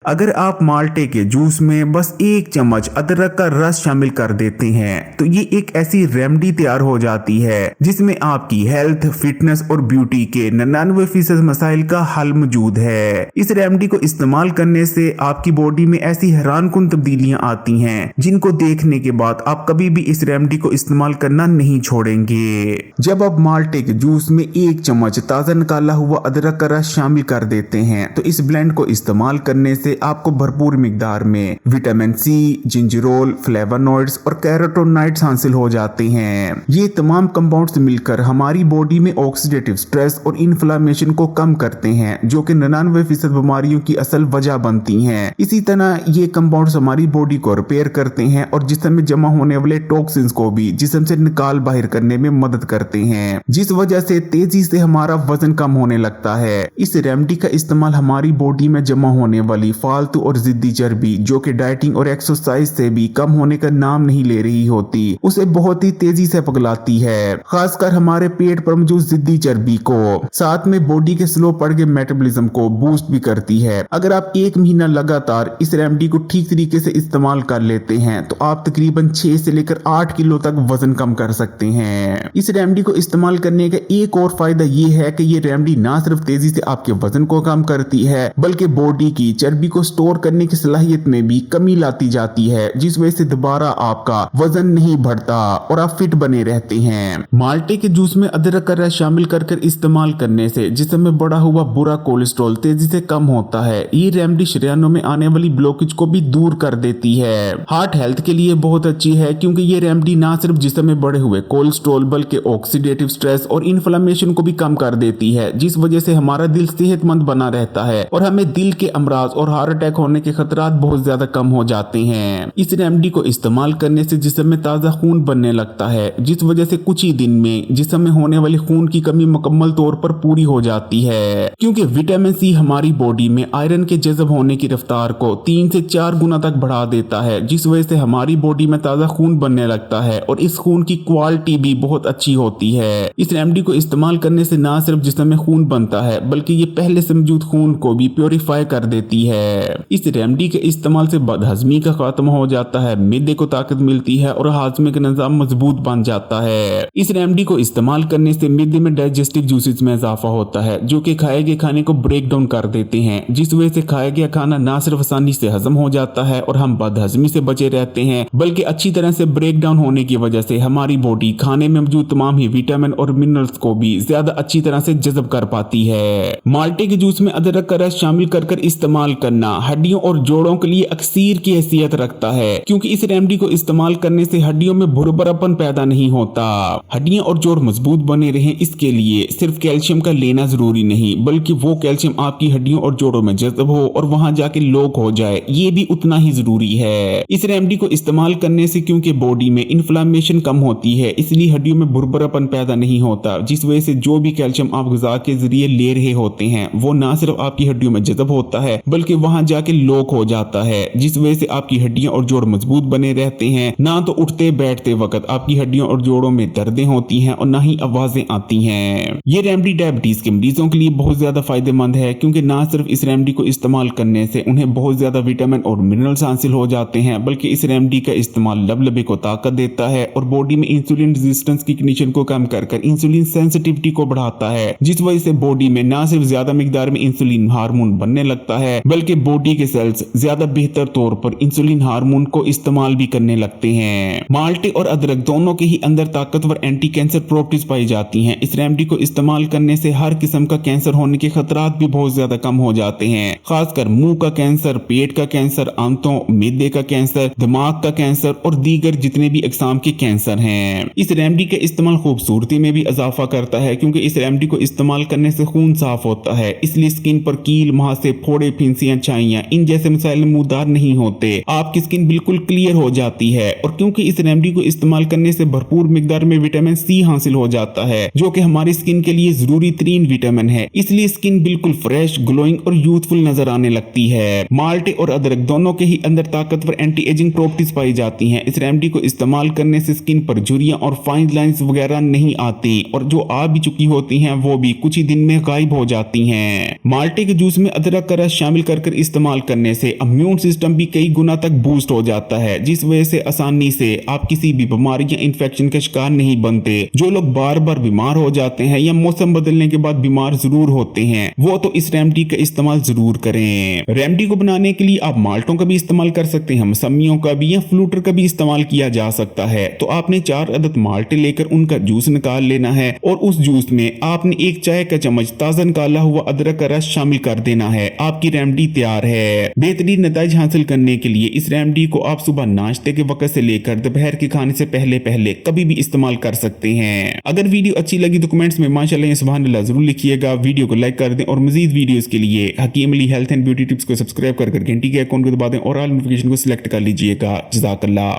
अगर आप माल्टे के जूस में बस 1 चम्मच अदरक का रस शामिल कर देते हैं तो ये एक ऐसी रेमेडी तैयार हो जाती है जिसमें आपकी हेल्थ, फिटनेस और ब्यूटी के 99% मसाइल का हल मौजूद है। इस रेमेडी को इस्तेमाल करने से आपकी बॉडी में ऐसी हैरानकुन तब्दीलियां आती हैं जिनको देखने के बाद आप कभी भी इस रेमेडी को इस्तेमाल करना नहीं छोड़ेंगे। जब आप माल्टे के जूस में 1 चम्मच ताजा निकाला हुआ अदरक का रस शामिल कर देते हैं तो इस ब्लेंड को इस्तेमाल करने से आपको भरपूर मिकदार में विटामिन सी, जिंजरोल, फ्लेवोनॉइड्स और कैरोटीनॉइड्स हासिल हो जाते हैं। ये तमाम कंपाउंड्स मिलकर हमारी बॉडी में ऑक्सीडेटिव स्ट्रेस और इन्फ्लेमेशन को कम करते हैं जो कि 99% बीमारियों की असल वजह बनती हैं। इसी तरह ये कंपाउंड्स हमारी बॉडी को रिपेयर करते हैं और जिस्म में जमा होने वाले टॉक्सिन्स को भी जिस्म से निकाल बाहर करने में मदद करते हैं, जिस वजह से तेजी से हमारा वजन कम होने लगता है। इस रेमेडी का इस्तेमाल हमारी बॉडी में जमा होने वाली फालतू और जिद्दी चर्बी जो कि डाइटिंग और एक्सरसाइज से भी कम होने का नाम नहीं ले रही होती, उसे बहुत ही तेजी से पगलाती है, खासकर हमारे पेट पर मौजूद जिद्दी चर्बी को। साथ में बॉडी के स्लो पड़ गए मेटाबॉलिज्म को बूस्ट भी करती है। अगर आप 1 महीना लगातार इस रेमेडी को ठीक तरीके से इस्तेमाल कर लेते हैं तो आप तकरीबन 6 से लेकर 8 किलो तक वजन कम कर सकते हैं। इस रेमेडी को इस्तेमाल करने का एक और फायदा ये है कि ये रेमेडी ना सिर्फ तेजी से आपके वजन को कम करती है बल्कि बॉडी की चर्बी को स्टोर करने की सलाहियत में भी कमी लाती जाती है, जिस वजह से दोबारा आपका वजन नहीं बढ़ता और आप फिट बने रहते हैं। माल्टे के जूस में अदरक का रस शामिल कर इस्तेमाल करने से जिस्म में बढ़ा हुआ बुरा कोलेस्ट्रॉल तेजी से कम होता है। ये रेमेडी शरीयानों में आने वाली ब्लॉकेज को भी दूर कर देती है। हार्ट हेल्थ के लिए बहुत अच्छी है क्योंकि ये रेमेडी ना सिर्फ जिस्म में बढ़े हुए कोलेस्ट्रॉल बल्कि ऑक्सीडेटिव स्ट्रेस और इन्फ्लेमेशन को भी कम कर देती है, जिस वजह से हमारा दिल सेहतमंद बना रहता है और हमें दिल के अमराज और हार्ट अटैक होने के खतरात बहुत ज्यादा कम हो जाते हैं। इस रेमेडी को इस्तेमाल करने से जिस्म में ताजा खून बनने लगता है, जिस वजह से कुछ ही दिन में जिस्म में होने वाली खून की कमी मुकम्मल तौर पर पूरी हो जाती है, क्योंकि विटामिन सी हमारी बॉडी में आयरन के जज़ब होने की रफ्तार को 3 से 4 गुना तक बढ़ा देता है, जिस वजह से हमारी बॉडी में ताजा खून बनने लगता है और इस खून की क्वालिटी भी बहुत अच्छी होती है। इस रेमेडी को इस्तेमाल करने से ना सिर्फ जिस्म में खून बनता है बल्कि ये पहले से मौजूद खून को भी प्योरीफाई कर देती है। इस रेमेडी के इस्तेमाल से बदहजमी का खात्मा हो जाता है, मिदे को ताकत मिलती है और हाजमे का निजाम मजबूत बन जाता है। इस रेमेडी को इस्तेमाल करने से मिदे में डाइजेस्टिव जूसेस में इजाफा होता है जो कि खाए गए खाने को ब्रेक डाउन कर देते हैं, जिस वजह से खाया गया खाना ना सिर्फ आसानी से हजम हो जाता है और हम बदहजमी से बचे रहते हैं बल्कि अच्छी तरह से ब्रेक डाउन होने की वजह से हमारी बॉडी खाने में मौजूद तमाम ही विटामिन और मिनरल्स को भी ज्यादा अच्छी तरह से जज़ब कर पाती है। माल्टे के जूस में अदरक का रस शामिल कर इस्तेमाल करना हड्डियों और जोड़ों के लिए अक्सीर की हैसियत रखता है, क्योंकि इस रेमेडी को इस्तेमाल करने से हड्डियों में भुरभरापन पैदा नहीं होता। हड्डियां और जोड़ मजबूत बने रहें इसके लिए सिर्फ कैल्शियम का लेना जरूरी नहीं बल्कि वो कैल्शियम आपकी हड्डियों और जोड़ों में जज़ब हो और वहां जाके लॉक हो जाए, ये भी उतना ही जरूरी है। इस रेमेडी को इस्तेमाल करने से क्योंकि बॉडी में इन्फ्लेमेशन कम होती है इसलिए हड्डियों में भुरभरापन पैदा नहीं होता, जिस वजह से जो भी कैल्शियम आप ग़िज़ा के जरिए ले रहे होते हैं वो ना सिर्फ आपकी हड्डियों में जज़ब होता है बल्कि वहां जाके लॉक हो जाता है, जिस वजह से आपकी हड्डियां और जोड़ मजबूत बने रहते हैं। ना तो उठते बैठते वक्त आपकी हड्डियों और जोड़ों में दर्दें होती हैं और ना ही आवाजें आती हैं। ये रेमेडी डायबिटीज के मरीजों के लिए बहुत ज्यादा फायदेमंद है क्योंकि ना सिर्फ इस रेमेडी को इस्तेमाल करने से उन्हें बहुत ज्यादा विटामिन और मिनरल्स हासिल हो जाते हैं बल्कि इस रेमेडी का इस्तेमाल लबलबे को ताकत देता है और बॉडी में इंसुलिन रेजिस्टेंस की कंडीशन को कम कर इंसुलिन सेंसिटिविटी को बढ़ाता है, जिस वजह से बॉडी में ना सिर्फ ज्यादा मिकदार में इंसुलिन हार्मोन बनने लगता है बल्कि बॉडी के सेल्स ज्यादा बेहतर तौर पर इंसुलिन हार्मोन को इस्तेमाल भी करने लगते हैं। माल्टे और अदरक दोनों के ही अंदर ताकतवर एंटी कैंसर प्रॉपर्टीज पाई जाती हैं। इस रेमेडी को इस्तेमाल करने से हर किस्म का कैंसर होने के खतरात भी बहुत ज्यादा कम हो जाते हैं, खासकर मुंह का कैंसर, पेट का कैंसर, आंतों, मिदे का कैंसर, दिमाग का कैंसर और दीगर जितने भी अकसाम के कैंसर हैं। इस रेमेडी का इस्तेमाल खूबसूरती में भी इजाफा करता है क्योंकि इस रेमेडी को इस्तेमाल करने से खून साफ होता है, इसलिए स्किन पर कील, मुहासे, फोड़े, फिंसियां, छाइयां इन जैसे मसाइल मुद्दार नहीं होते। आपकी स्किन बिल्कुल क्लियर हो जाती है और क्योंकि इस रेमेडी को इस्तेमाल करने से भरपूर मिकदार में विटामिन सी हासिल हो जाता है जो कि हमारी स्किन के लिए जरूरी तरीन विटामिन है, इसलिए स्किन बिल्कुल फ्रेश, ग्लोइंग और यूथफुल नजर आने लगती है। माल्टे और अदरक दोनों के ही अंदर ताकतवर एंटी एजिंग प्रॉपर्टीज पाई जाती हैं। इस रेमेडी को इस्तेमाल करने से स्किन पर झुर्रियां और फाइन लाइंस वगैरह नहीं आती और जो आ भी चुकी होती हैं वो भी कुछ ही दिन में गायब हो जाती हैं। माल्टे के जूस में अदरक का रस शामिल कर इस्तेमाल करने से इम्यून सिस्टम भी कई गुना तक बूस्ट हो जाता है, जिस वजह से आसानी से आप किसी भी बीमारी या इन्फेक्शन का शिकार नहीं बनते। जो लोग बार बार बीमार हो जाते हैं या मौसम बदलने के बाद बीमार जरूर होते हैं, वो तो इस रेमेडी का इस्तेमाल जरूर करें। रेमेडी को बनाने के लिए आप माल्टों का भी इस्तेमाल कर सकते हैं, मौसमियों का भी या फ्लूटर का भी इस्तेमाल किया जा सकता है। तो आपने 4 अदद माल्टे लेकर उनका जूस निकाल लेना है और उस जूस में आपने 1 चाय का चम्मच ताजा निकाला हुआ अदरक का रस शामिल कर देना है। आपकी रेमेडी तैयार है। बेहतरीन नतीजे हासिल करने के लिए इस रेमेडी को आप सुबह नाश्ते के वक्त से लेकर दोपहर के खाने से पहले पहले कभी भी इस्तेमाल कर सकते हैं। अगर वीडियो अच्छी लगी तो कमेंट्स में माशाल्लाह या सुभान अल्लाह जरूर लिखिएगा। वीडियो को लाइक कर दें और मजीद वीडियोस के लिए Hakeem Ali health and beauty tips को सब्सक्राइब कर घंटी के आइकॉन को दबा दें और ऑल नोटिफिकेशन को सिलेक्ट कर लीजिएगा। जज़ाकल्लाह।